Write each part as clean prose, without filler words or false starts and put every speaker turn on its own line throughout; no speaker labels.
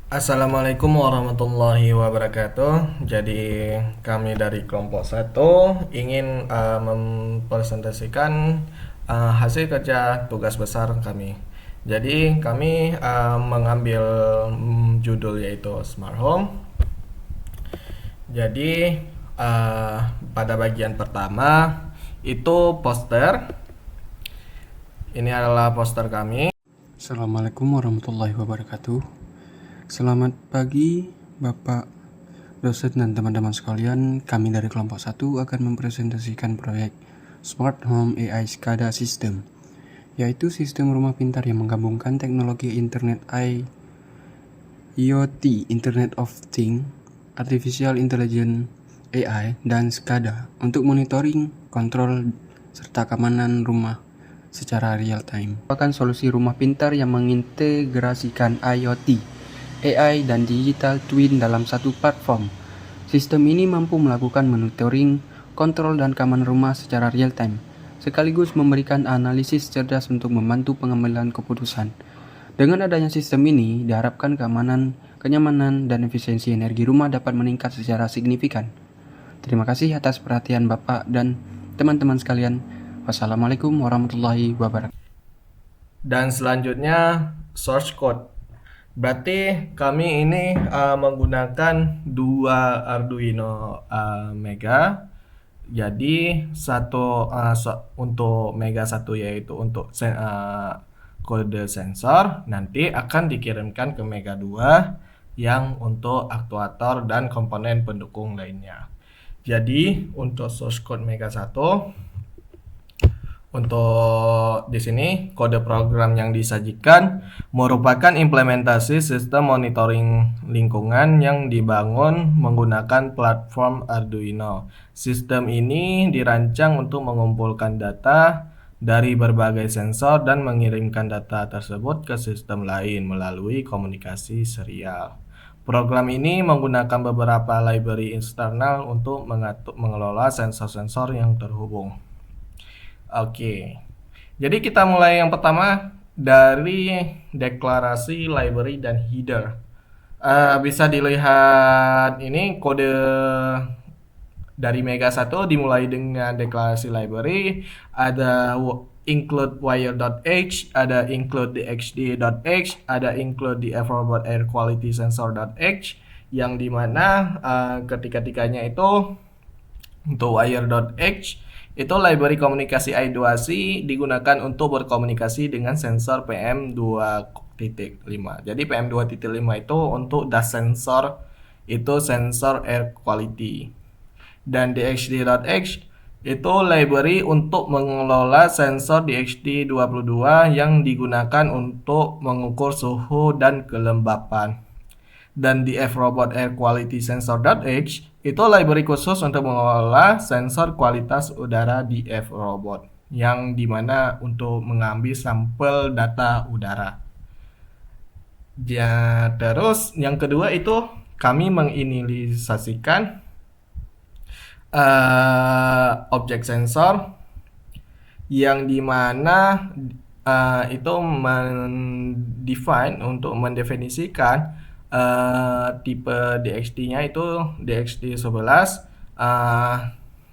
Assalamualaikum warahmatullahi wabarakatuh. Jadi kami dari kelompok satu ingin mempresentasikan hasil kerja tugas besar kami. Jadi kami mengambil judul yaitu Smart Home. Jadi pada bagian pertama itu poster. Ini adalah poster kami.
Assalamualaikum warahmatullahi wabarakatuh. Selamat pagi Bapak dosen dan teman-teman sekalian. Kami dari kelompok 1 akan mempresentasikan proyek Smart Home AI SCADA System, yaitu sistem rumah pintar yang menggabungkan teknologi Internet IoT, Internet of Things, Artificial Intelligence AI, dan SCADA untuk monitoring, kontrol, serta keamanan rumah secara real time. Merupakan solusi rumah pintar yang mengintegrasikan IoT, AI, dan digital twin dalam satu platform. Sistem ini mampu melakukan monitoring, kontrol, dan keamanan rumah secara real time, sekaligus memberikan analisis cerdas untuk membantu pengambilan keputusan. Dengan adanya sistem ini, diharapkan keamanan, kenyamanan, dan efisiensi energi rumah dapat meningkat secara signifikan. Terima kasih atas perhatian Bapak dan teman-teman sekalian. Wassalamualaikum warahmatullahi wabarakatuh.
Dan selanjutnya source code. Berarti kami ini menggunakan dua Arduino Mega. Jadi untuk Mega satu yaitu untuk kode sensor, nanti akan dikirimkan ke Mega 2 yang untuk aktuator dan komponen pendukung lainnya. Jadi untuk source code Mega 1, untuk di sini kode program yang disajikan merupakan implementasi sistem monitoring lingkungan yang dibangun menggunakan platform Arduino. Sistem ini dirancang untuk mengumpulkan data dari berbagai sensor dan mengirimkan data tersebut ke sistem lain melalui komunikasi serial. Program ini menggunakan beberapa library eksternal untuk mengelola sensor-sensor yang terhubung. Oke, jadi kita mulai yang pertama dari deklarasi library dan header. Bisa dilihat ini kode dari Mega 1 dimulai dengan deklarasi library, ada include wire.h, ada include dxd.h, ada include the robot air quality sensor.h, yang dimana ketika-tikanya itu untuk wire.h itu library komunikasi I2C digunakan untuk berkomunikasi dengan sensor PM2.5. Jadi PM2.5 itu untuk DAS sensor, itu sensor air quality. Dan DXD.H itu library untuk mengelola sensor DXD22 yang digunakan untuk mengukur suhu dan kelembapan. Dan di F-Robot Air Quality Sensor.h itu library khusus untuk mengelola sensor kualitas udara di F-Robot, yang dimana untuk mengambil sampel data udara. Ya, terus yang kedua itu kami menginisialisasikan objek sensor yang dimana itu mendefinisikan tipe DXD-nya itu DXD11.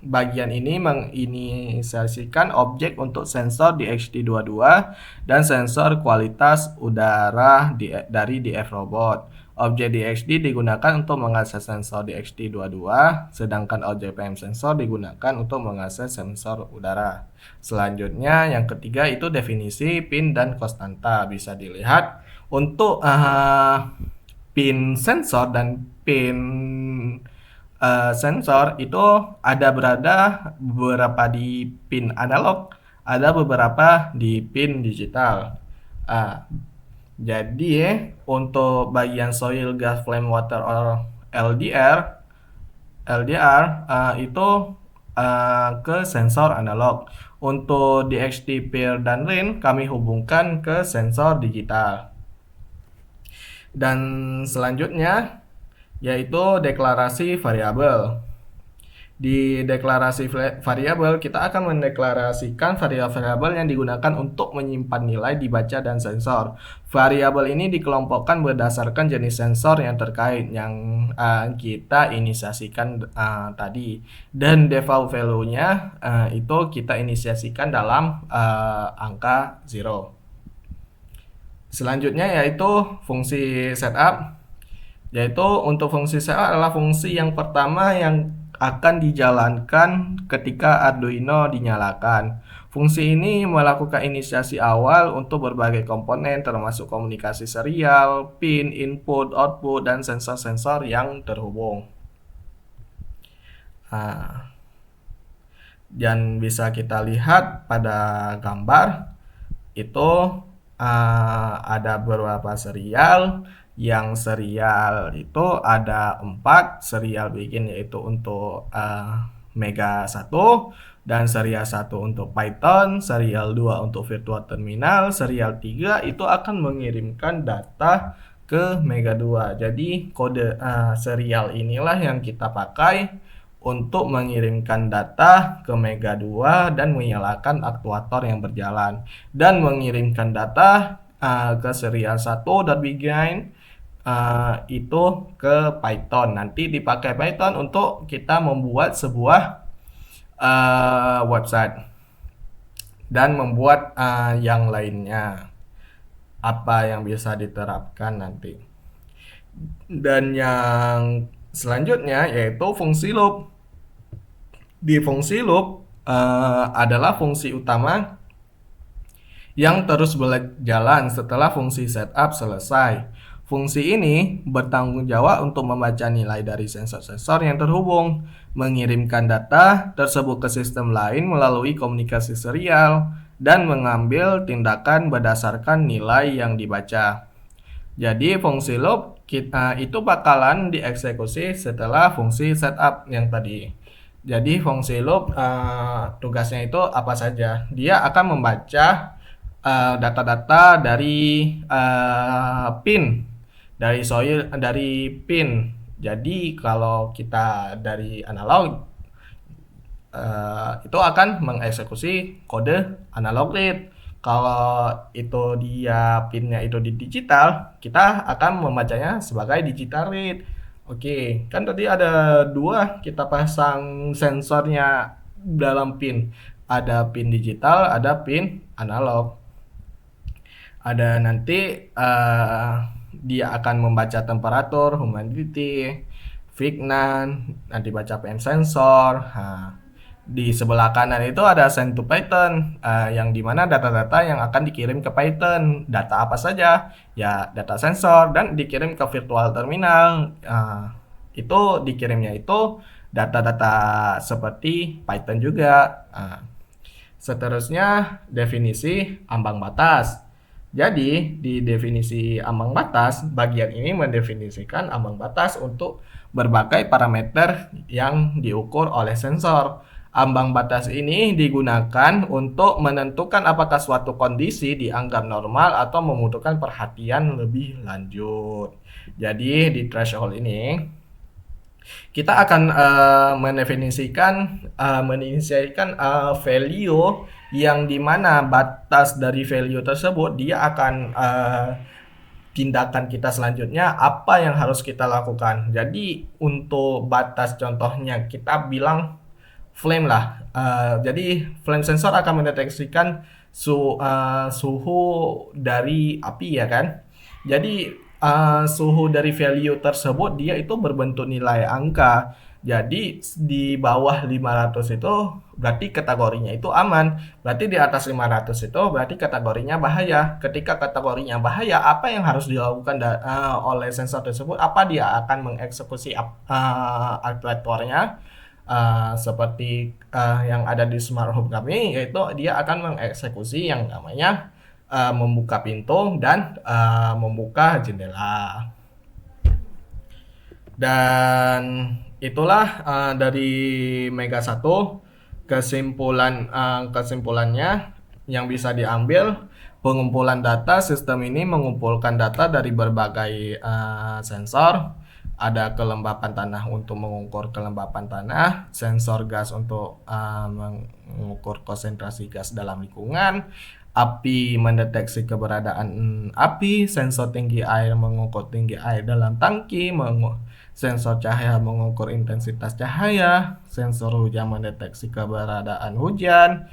Bagian ini menginisiasikan objek untuk sensor DXD22 dan sensor kualitas udara dari DF Robot. Objek DXD digunakan untuk mengakses sensor DXD22, sedangkan objek PM sensor digunakan untuk mengakses sensor udara. Selanjutnya yang ketiga itu definisi pin dan konstanta. Bisa dilihat untuk pin sensor dan pin sensor itu ada beberapa di pin analog, ada beberapa di pin digital. Jadi untuk bagian soil gas flame water or LDR itu ke sensor analog. Untuk DXD pair dan rain kami hubungkan ke sensor digital. Dan selanjutnya yaitu deklarasi variabel. Di deklarasi variabel, kita akan mendeklarasikan variabel yang digunakan untuk menyimpan nilai dibaca dan sensor. Variabel ini dikelompokkan berdasarkan jenis sensor yang terkait yang kita inisiasikan tadi. Dan default value-nya itu kita inisiasikan dalam angka 0. Selanjutnya yaitu fungsi setup. Yaitu untuk fungsi setup adalah fungsi yang pertama yang akan dijalankan ketika Arduino dinyalakan. Fungsi ini melakukan inisiasi awal untuk berbagai komponen termasuk komunikasi serial, pin, input, output, dan sensor-sensor yang terhubung. Dan bisa kita lihat pada gambar itu ada beberapa serial. Yang serial itu ada 4 serial bikin, yaitu untuk Mega 1 dan serial 1 untuk Python, serial 2 untuk virtual terminal, serial 3 itu akan mengirimkan data ke Mega 2. Jadi kode serial inilah yang kita pakai untuk mengirimkan data ke Mega 2 dan menyalakan aktuator yang berjalan, dan mengirimkan data ke serial 1.begin itu ke Python. Nanti dipakai Python untuk kita membuat sebuah website dan membuat yang lainnya, apa yang bisa diterapkan nanti. Dan yang selanjutnya yaitu fungsi loop. Di fungsi loop adalah fungsi utama yang terus berjalan setelah fungsi setup selesai. Fungsi ini bertanggung jawab untuk membaca nilai dari sensor-sensor yang terhubung, mengirimkan data tersebut ke sistem lain melalui komunikasi serial, dan mengambil tindakan berdasarkan nilai yang dibaca. Jadi fungsi loop itu bakalan dieksekusi setelah fungsi setup yang tadi. Jadi fungsi loop tugasnya itu apa saja? Dia akan membaca data-data dari pin, dari pin. Jadi kalau kita dari analog itu akan mengeksekusi kode analog read. Kalau itu dia pinnya itu di digital, kita akan membacanya sebagai digital read. Oke, kan tadi ada 2 kita pasang sensornya dalam pin. Ada pin digital, ada pin analog. Ada nanti dia akan membaca temperatur, humidity, Vignan, nanti baca PM sensor. Di sebelah kanan itu ada send to Python, yang dimana data-data yang akan dikirim ke Python. Data apa saja? Ya, data sensor, dan dikirim ke virtual terminal. Itu dikirimnya itu data-data seperti Python juga. Seterusnya definisi ambang batas. Jadi di definisi ambang batas, bagian ini mendefinisikan ambang batas untuk berbagai parameter yang diukur oleh sensor. Ambang batas ini digunakan untuk menentukan apakah suatu kondisi dianggap normal atau membutuhkan perhatian lebih lanjut. Jadi di threshold ini kita akan mendefinisikan value yang dimana batas dari value tersebut dia akan tindakan kita selanjutnya apa yang harus kita lakukan. Jadi untuk batas contohnya kita bilang flame lah. Jadi flame sensor akan mendeteksikan suhu dari api, ya kan. Jadi suhu dari value tersebut dia itu berbentuk nilai angka. Jadi di bawah 500 itu berarti kategorinya itu aman. Berarti di atas 500 itu berarti kategorinya bahaya. Ketika kategorinya bahaya, apa yang harus dilakukan oleh sensor tersebut? Apa dia akan mengeksekusi aktuatornya? Seperti yang ada di smart home kami, yaitu dia akan mengeksekusi yang namanya membuka pintu dan membuka jendela. Dan itulah dari Mega 1 kesimpulannya yang bisa diambil. Pengumpulan data, sistem ini mengumpulkan data dari berbagai sensor. ada kelembapan tanah untuk mengukur kelembapan tanah, sensor gas untuk mengukur konsentrasi gas dalam lingkungan, api mendeteksi keberadaan api, sensor tinggi air mengukur tinggi air dalam tangki, sensor cahaya mengukur intensitas cahaya, sensor hujan mendeteksi keberadaan hujan,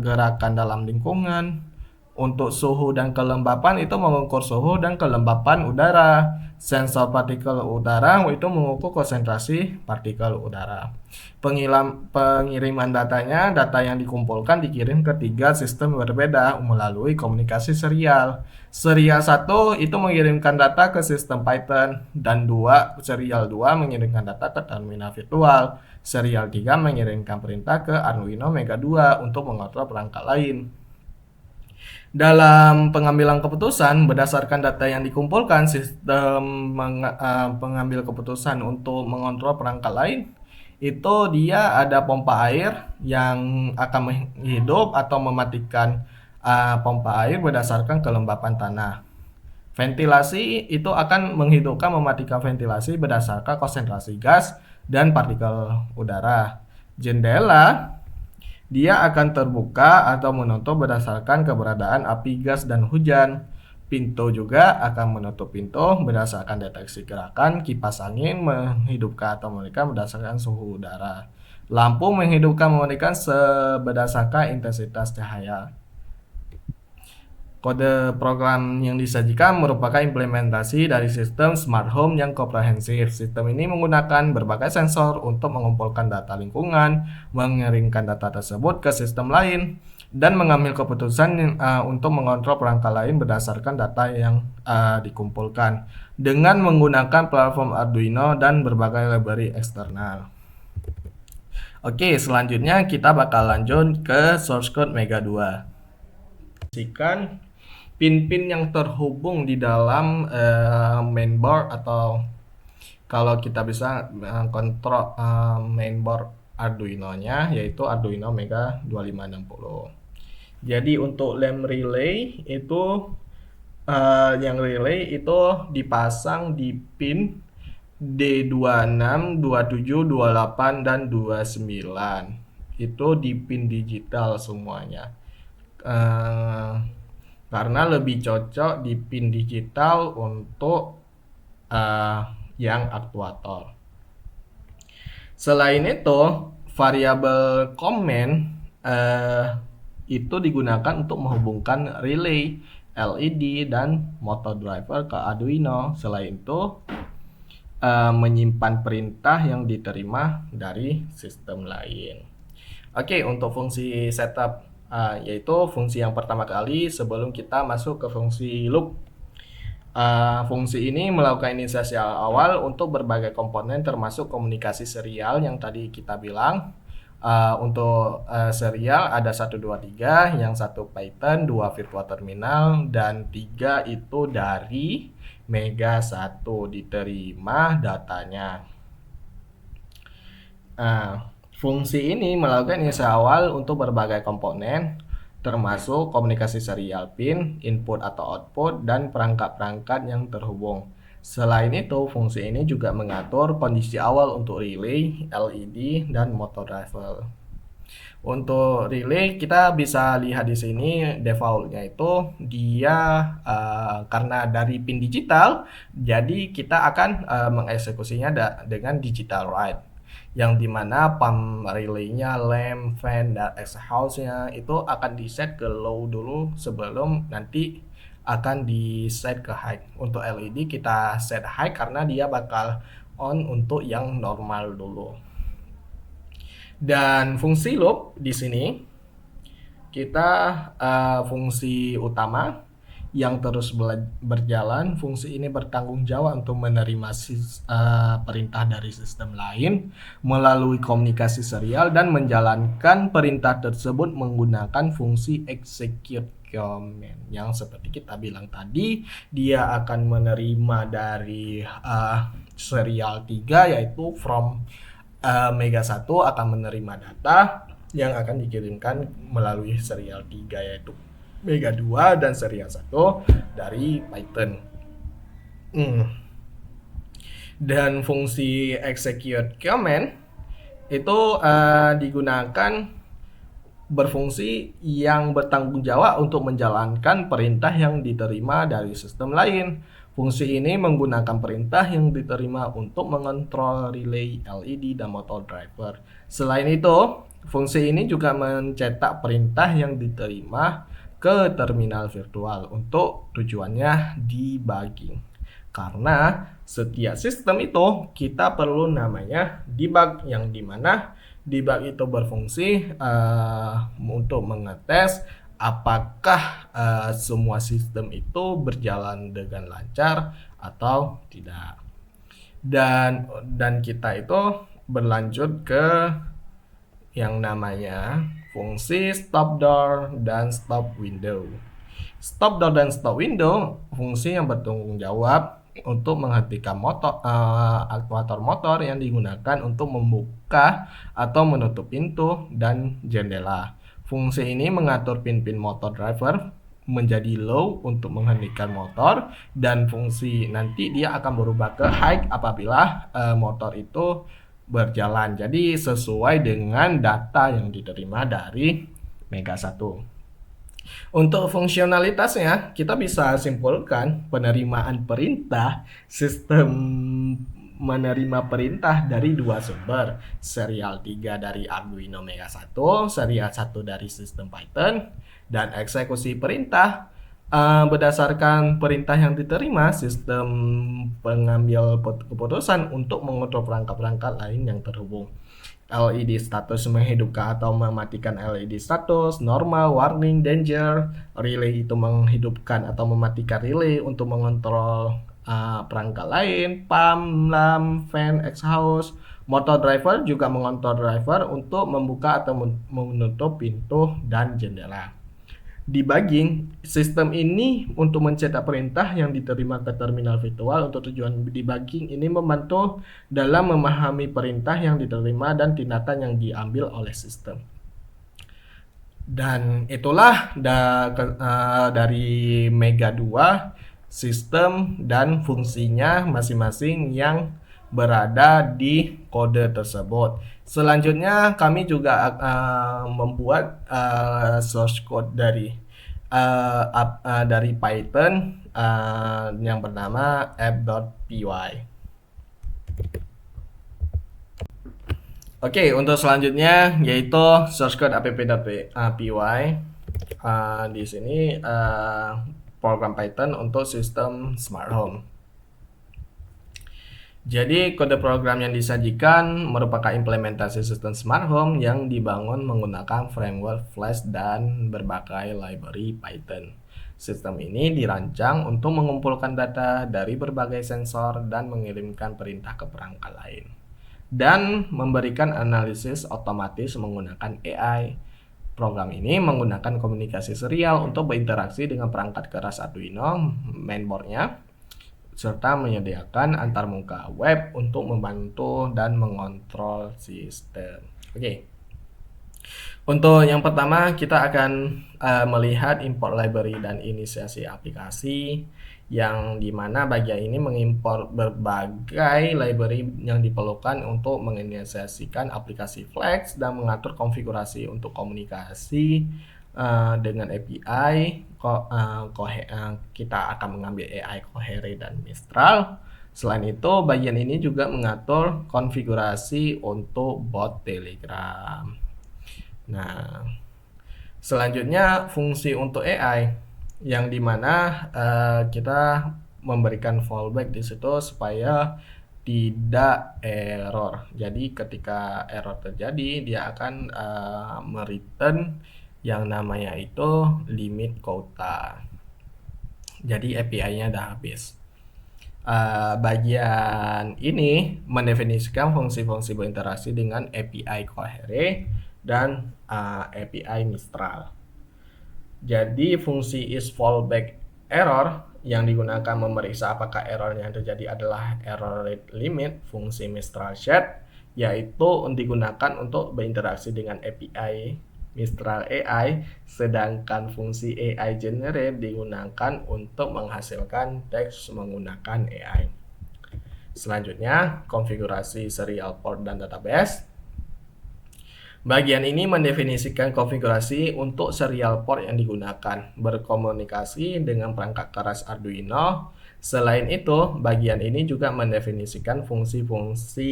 gerakan dalam lingkungan. Untuk suhu dan kelembapan itu mengukur suhu dan kelembapan udara. Sensor partikel udara itu mengukur konsentrasi partikel udara. Pengiriman datanya, data yang dikumpulkan dikirim ke 3 sistem berbeda melalui komunikasi serial. Serial 1 itu mengirimkan data ke sistem Python, dan serial 2 mengirimkan data ke terminal virtual. Serial 3 mengirimkan perintah ke Arduino Mega 2 untuk mengontrol perangkat lain. Dalam pengambilan keputusan berdasarkan data yang dikumpulkan, sistem pengambil keputusan untuk mengontrol perangkat lain itu dia ada pompa air yang akan hidup atau mematikan pompa air berdasarkan kelembapan tanah. Ventilasi itu akan menghidupkan mematikan ventilasi berdasarkan konsentrasi gas dan partikel udara. Jendela dia akan terbuka atau menutup berdasarkan keberadaan api, gas, dan hujan. Pintu juga akan menutup pintu berdasarkan deteksi gerakan. Kipas angin menghidupkan atau mematikan berdasarkan suhu udara. Lampu menghidupkan mematikan berdasarkan intensitas cahaya. Kode program yang disajikan merupakan implementasi dari sistem smart home yang komprehensif. Sistem ini menggunakan berbagai sensor untuk mengumpulkan data lingkungan, mengirimkan data tersebut ke sistem lain, dan mengambil keputusan untuk mengontrol perangkat lain berdasarkan data yang dikumpulkan dengan menggunakan platform Arduino dan berbagai library eksternal. Oke, selanjutnya kita bakal lanjut ke source code Mega 2. Pin-pin yang terhubung di dalam mainboard, atau kalau kita bisa kontrol mainboard Arduino-nya, yaitu Arduino Mega 2560. Jadi untuk lamp relay itu yang relay itu dipasang di pin D26, 27, 28, dan 29. Itu di pin digital semuanya. Karena lebih cocok di pin digital untuk yang aktuator. Selain itu, variabel command itu digunakan untuk menghubungkan relay, LED, dan motor driver ke Arduino. Selain itu, menyimpan perintah yang diterima dari sistem lain. Oke, untuk fungsi setup yaitu fungsi yang pertama kali sebelum kita masuk ke fungsi loop. Fungsi ini melakukan inisiasi awal untuk berbagai komponen termasuk komunikasi serial yang tadi kita bilang. Untuk serial ada 1, 2, 3, yang 1 Python, 2 virtual terminal, dan 3 itu dari Mega 1 diterima datanya. Fungsi ini melakukan inisiasi awal untuk berbagai komponen, termasuk komunikasi serial pin, input atau output, dan perangkat-perangkat yang terhubung. Selain itu, fungsi ini juga mengatur kondisi awal untuk relay, LED, dan motor driver. Untuk relay kita bisa lihat di sini defaultnya itu dia karena dari pin digital, jadi kita akan mengeksekusinya dengan digital write, yang dimana pump relaynya, lamp, fan, dan exhaust-nya itu akan di set ke low dulu sebelum nanti akan di set ke high. Untuk LED kita set high karena dia bakal on untuk yang normal dulu. Dan fungsi loop di sini kita fungsi utama yang terus berjalan. Fungsi ini bertanggung jawab untuk menerima perintah dari sistem lain melalui komunikasi serial dan menjalankan perintah tersebut menggunakan fungsi execute command, yang seperti kita bilang tadi, dia akan menerima dari serial 3 yaitu from Mega 1 akan menerima data yang akan dikirimkan melalui serial 3 yaitu Mega 2 dan serial 1 dari Python. Dan fungsi execute command itu digunakan berfungsi yang bertanggung jawab untuk menjalankan perintah yang diterima dari sistem lain. Fungsi ini menggunakan perintah yang diterima untuk mengontrol relay LED dan motor driver. Selain itu, fungsi ini juga mencetak perintah yang diterima ke terminal virtual untuk tujuannya debugging. Karena setiap sistem itu kita perlu namanya debug, yang dimana debug itu berfungsi untuk mengetes apakah semua sistem itu berjalan dengan lancar atau tidak. Dan kita itu berlanjut ke yang namanya fungsi stop door dan stop window. Stop door dan stop window fungsi yang bertanggung jawab untuk menghentikan aktuator motor yang digunakan untuk membuka atau menutup pintu dan jendela. Fungsi ini mengatur pin-pin motor driver menjadi low untuk menghentikan motor, dan fungsi nanti dia akan berubah ke high apabila motor itu berjalan. Jadi sesuai dengan data yang diterima dari Mega 1. Untuk fungsionalitasnya, kita bisa simpulkan penerimaan perintah, sistem menerima perintah dari dua sumber, serial 3 dari Arduino Mega 1, serial 1 dari sistem Python, dan eksekusi perintah berdasarkan perintah yang diterima sistem pengambil keputusan untuk mengontrol perangkat-perangkat lain yang terhubung. LED status menghidupkan atau mematikan LED status, normal, warning, danger. Relay itu menghidupkan atau mematikan relay untuk mengontrol perangkat lain, pump, lamp, fan, exhaust. Motor driver juga mengontrol driver untuk membuka atau menutup pintu dan jendela. Debugging, sistem ini untuk mencetak perintah yang diterima ke terminal virtual. Untuk tujuan debugging ini membantu dalam memahami perintah yang diterima dan tindakan yang diambil oleh sistem. Dan itulah dari Mega 2 sistem dan fungsinya masing-masing yang berada di kode tersebut. Selanjutnya kami juga membuat source code dari Python yang bernama app.py. Oke, untuk selanjutnya yaitu source code app.py. Di sini program Python untuk sistem smart home. Jadi kode program yang disajikan merupakan implementasi sistem smart home yang dibangun menggunakan framework Flash dan berbagai library Python. Sistem ini dirancang untuk mengumpulkan data dari berbagai sensor dan mengirimkan perintah ke perangkat lain, dan memberikan analisis otomatis menggunakan AI. Program ini menggunakan komunikasi serial untuk berinteraksi dengan perangkat keras Arduino mainboardnya, serta menyediakan antarmuka web untuk membantu dan mengontrol sistem. Oke. Untuk yang pertama kita akan melihat import library dan inisiasi aplikasi, yang dimana bagian ini mengimpor berbagai library yang diperlukan untuk menginisiasikan aplikasi Flex dan mengatur konfigurasi untuk komunikasi dengan API. Kita akan mengambil AI Cohere dan Mistral. Selain itu, bagian ini juga mengatur konfigurasi untuk bot Telegram. Nah, selanjutnya fungsi untuk AI, yang dimana kita memberikan fallback di situ supaya tidak error. Jadi ketika error terjadi, dia akan mereturn yang namanya itu limit quota. Jadi API-nya udah habis. Bagian ini mendefinisikan fungsi-fungsi berinteraksi dengan API Cohere dan API Mistral. Jadi fungsi isFallback error yang digunakan memeriksa apakah error yang terjadi adalah error rate limit. Fungsi Mistral Shade yaitu digunakan untuk berinteraksi dengan API Mistral AI, sedangkan fungsi AI Generate digunakan untuk menghasilkan teks menggunakan AI. Selanjutnya, konfigurasi serial port dan database. Bagian ini mendefinisikan konfigurasi untuk serial port yang digunakan, berkomunikasi dengan perangkat keras Arduino. Selain itu, bagian ini juga mendefinisikan fungsi-fungsi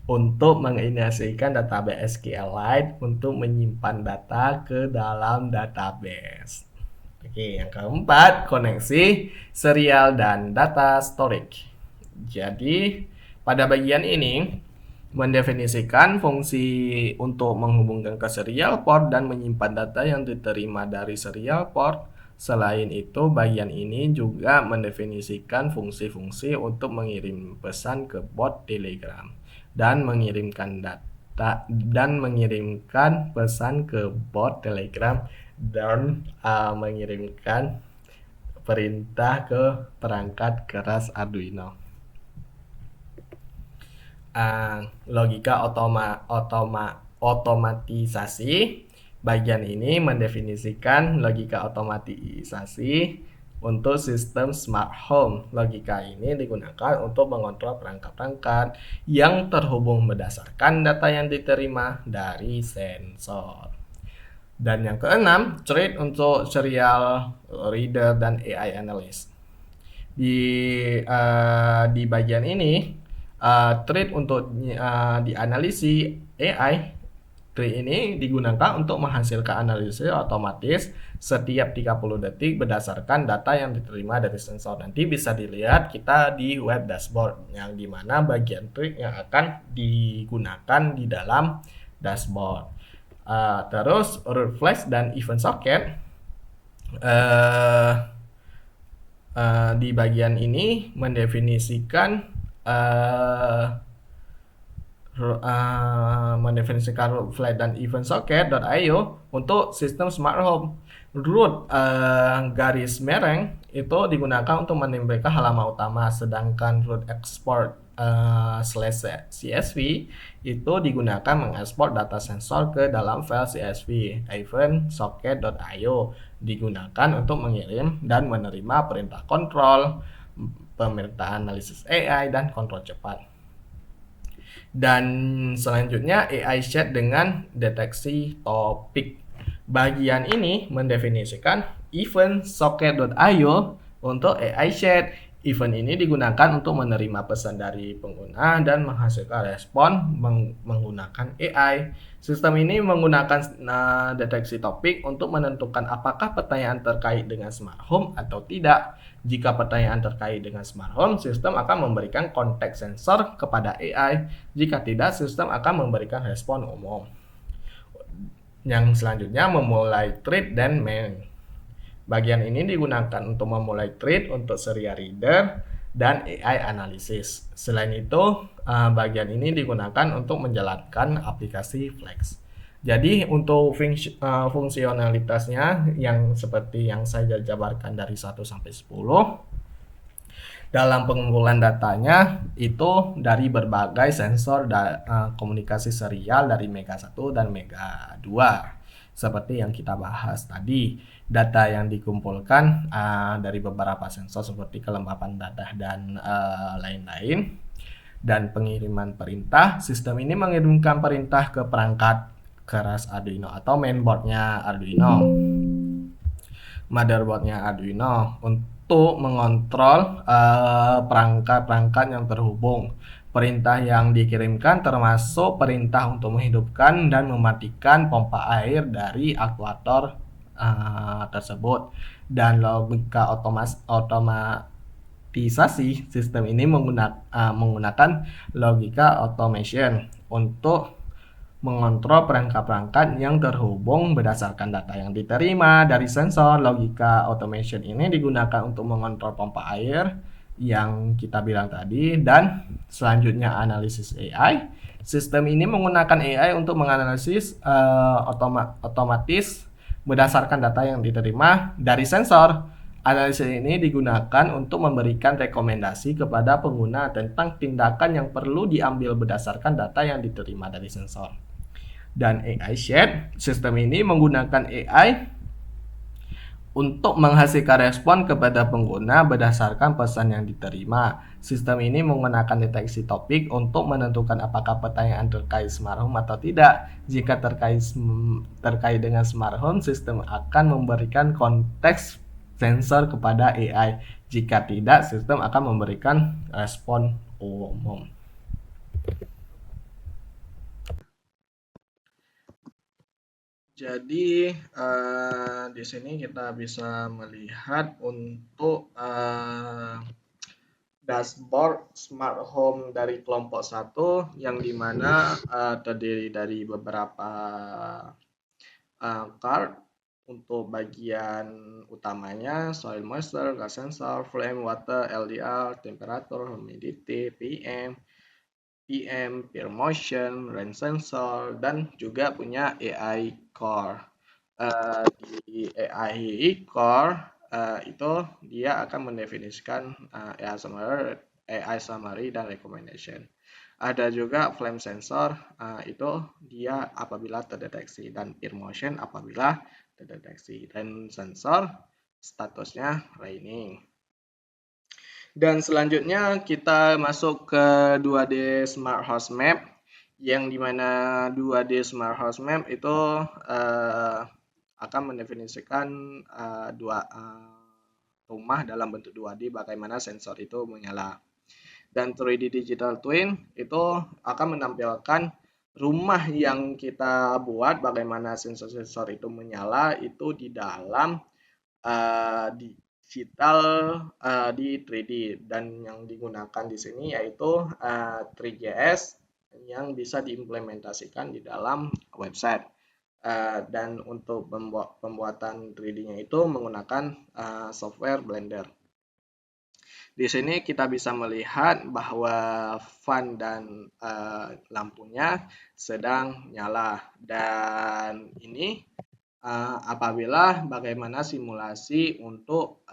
untuk menginisiasikan database SQLite untuk menyimpan data ke dalam database. Oke, yang keempat, koneksi serial dan data storage. Jadi, pada bagian ini mendefinisikan fungsi untuk menghubungkan ke serial port dan menyimpan data yang diterima dari serial port. Selain itu, bagian ini juga mendefinisikan fungsi-fungsi untuk mengirim pesan ke bot Telegram dan mengirimkan pesan ke bot Telegram dan mengirimkan perintah ke perangkat keras Arduino. Logika otomatisasi. Bagian ini mendefinisikan logika otomatisasi untuk sistem smart home. Logika ini digunakan untuk mengontrol perangkat-perangkat yang terhubung berdasarkan data yang diterima dari sensor. Dan yang keenam, trait untuk serial reader dan AI analyst. Di bagian ini, trait untuk dianalisis AI. Trait ini digunakan untuk menghasilkan analisis otomatis setiap 30 detik berdasarkan data yang diterima dari sensor. Nanti bisa dilihat kita di web dashboard, yang dimana bagian trait yang akan digunakan di dalam dashboard. Terus root flash dan event socket. Di bagian ini mendefinisikan root flash dan event socket.io untuk sistem smart home. Root garis mereng itu digunakan untuk menempelkan halaman utama, sedangkan root export /csv itu digunakan mengekspor data sensor ke dalam file CSV. Event socket.io digunakan untuk mengirim dan menerima perintah kontrol, perintah analisis AI, dan kontrol cepat. Dan selanjutnya AI chat dengan deteksi topik. Bagian ini mendefinisikan event socket.io untuk AI chat. Event ini digunakan untuk menerima pesan dari pengguna dan menghasilkan respon menggunakan AI. Sistem ini menggunakan deteksi topik untuk menentukan apakah pertanyaan terkait dengan smart home atau tidak. Jika pertanyaan terkait dengan smart home, sistem akan memberikan konteks sensor kepada AI. Jika tidak, sistem akan memberikan respon umum. Yang selanjutnya, memulai trait dan main. Bagian ini digunakan untuk memulai trait untuk serial reader dan AI analysis. Selain itu, bagian ini digunakan untuk menjalankan aplikasi Flex. Jadi untuk fungsionalitasnya yang seperti yang saya jabarkan dari 1 sampai 10, dalam pengumpulan datanya itu dari berbagai sensor komunikasi serial dari Mega 1 dan Mega 2. Seperti yang kita bahas tadi, data yang dikumpulkan dari beberapa sensor seperti kelembapan data dan lain-lain. Dan pengiriman perintah, sistem ini mengirimkan perintah ke perangkat keras Arduino atau mainboardnya Arduino, motherboardnya Arduino, untuk mengontrol perangkat-perangkat yang terhubung. Perintah yang dikirimkan termasuk perintah untuk menghidupkan dan mematikan pompa air dari aktuator tersebut. Dan logika otomatisasi sistem ini menggunakan logika automation untuk mengontrol perangkat-perangkat yang terhubung berdasarkan data yang diterima dari sensor. Logika automation ini digunakan untuk mengontrol pompa air yang kita bilang tadi. Dan selanjutnya analisis AI. Sistem ini menggunakan AI untuk menganalisis otomatis berdasarkan data yang diterima dari sensor. Analisis ini digunakan untuk memberikan rekomendasi kepada pengguna tentang tindakan yang perlu diambil berdasarkan data yang diterima dari sensor. Dan AI chat, sistem ini menggunakan AI untuk menghasilkan respon kepada pengguna berdasarkan pesan yang diterima. Sistem ini menggunakan deteksi topik untuk menentukan apakah pertanyaan terkait smart home atau tidak. Jika terkait dengan smart home, sistem akan memberikan konteks sensor kepada AI. Jika tidak, sistem akan memberikan respon umum. Jadi di sini kita bisa melihat untuk dashboard smart home dari kelompok 1 yang dimana terdiri dari beberapa card untuk bagian utamanya soil moisture, gas sensor, flame, water, LDR, temperature, humidity, PM, peer motion, rain sensor, dan juga punya AI core. Di AI core itu dia akan mendefinisikan AI summary dan recommendation. Ada juga flame sensor, itu dia apabila terdeteksi, dan peer motion apabila terdeteksi. Rain sensor statusnya raining. Dan selanjutnya kita masuk ke 2D Smart House Map, yang dimana 2D Smart House Map itu akan mendefinisikan rumah dalam bentuk 2D, bagaimana sensor itu menyala. Dan 3D Digital Twin itu akan menampilkan rumah yang kita buat, bagaimana sensor-sensor itu menyala itu di dalam digital di 3D, dan yang digunakan di sini yaitu 3GS yang bisa diimplementasikan di dalam website. Dan untuk pembuatan 3D-nya itu menggunakan software Blender. Di sini kita bisa melihat bahwa fan dan lampunya sedang nyala, dan ini apabila bagaimana simulasi untuk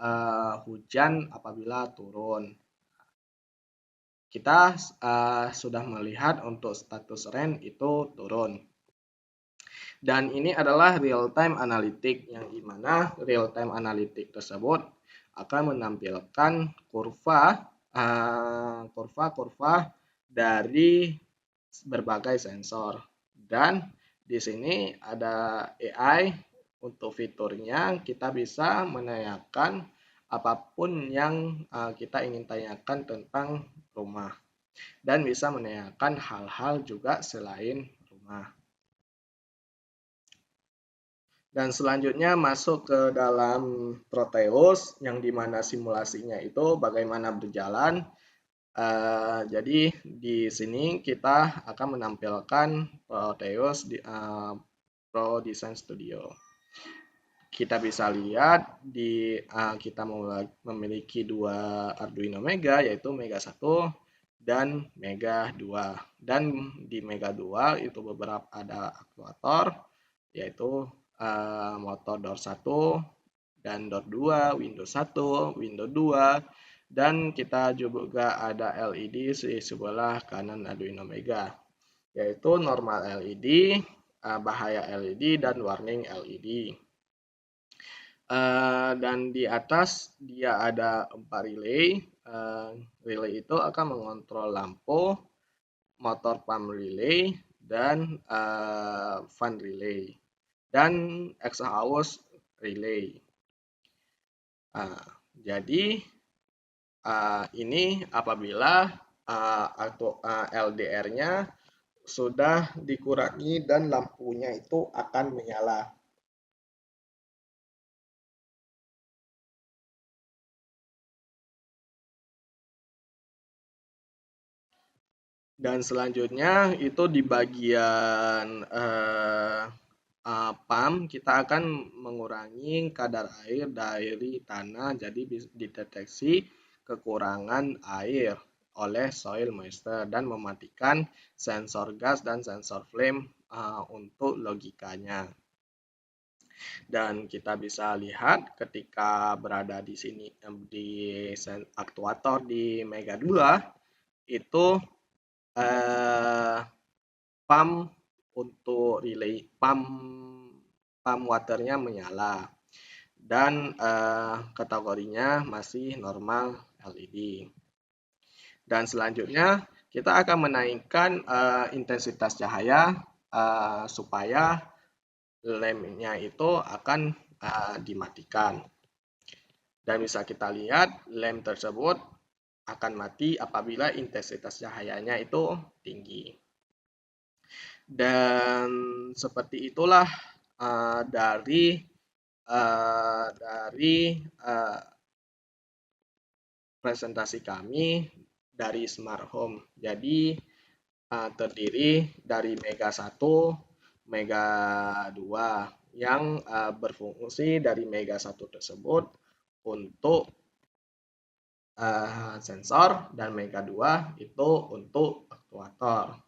hujan apabila turun. Kita sudah melihat untuk status rain itu turun. Dan ini adalah real time analytic, yang dimana real time analytic tersebut akan menampilkan kurva dari berbagai sensor. Dan di sini ada AI. Untuk fiturnya kita bisa menanyakan apapun yang kita ingin tanyakan tentang rumah, dan bisa menanyakan hal-hal juga selain rumah. Dan selanjutnya masuk ke dalam Proteus, yang dimana simulasinya itu bagaimana berjalan. Jadi di sini kita akan menampilkan Proteus di Pro Design Studio. Kita bisa lihat kita memiliki dua Arduino Mega, yaitu Mega 1 dan Mega 2. Dan di Mega 2 itu beberapa ada aktuator, yaitu motor door 1 dan door 2, Windows 1, Windows 2, dan kita juga ada LED di sebelah kanan Arduino Mega, yaitu normal LED, bahaya LED, dan warning LED. Dan di atas dia ada 4 relay. Relay itu akan mengontrol lampu, motor pump relay, dan fan relay, dan exhaust relay. Jadi ini apabila LDR-nya sudah dikurangi dan lampunya itu akan menyala. Dan selanjutnya itu di bagian pump, kita akan mengurangi kadar air dari tanah, jadi dideteksi kekurangan air oleh soil moisture, dan mematikan sensor gas dan sensor flame untuk logikanya. Dan kita bisa lihat ketika berada di sini di aktuator di Mega 2 itu pump untuk relay pump waternya menyala, dan kategorinya masih normal LED. Dan selanjutnya kita akan menaikkan intensitas cahaya supaya lemnya itu akan dimatikan. Dan bisa kita lihat lem tersebut akan mati apabila intensitas cahayanya itu tinggi. Dan seperti itulah dari presentasi kami dari Smart Home. Jadi terdiri dari Mega 1, Mega 2 yang berfungsi dari Mega 1 tersebut untuk sensor dan Mega 2 itu untuk aktuator.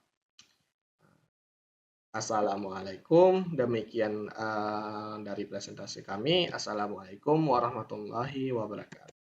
Assalamualaikum, demikian dari presentasi kami. Assalamualaikum warahmatullahi wabarakatuh.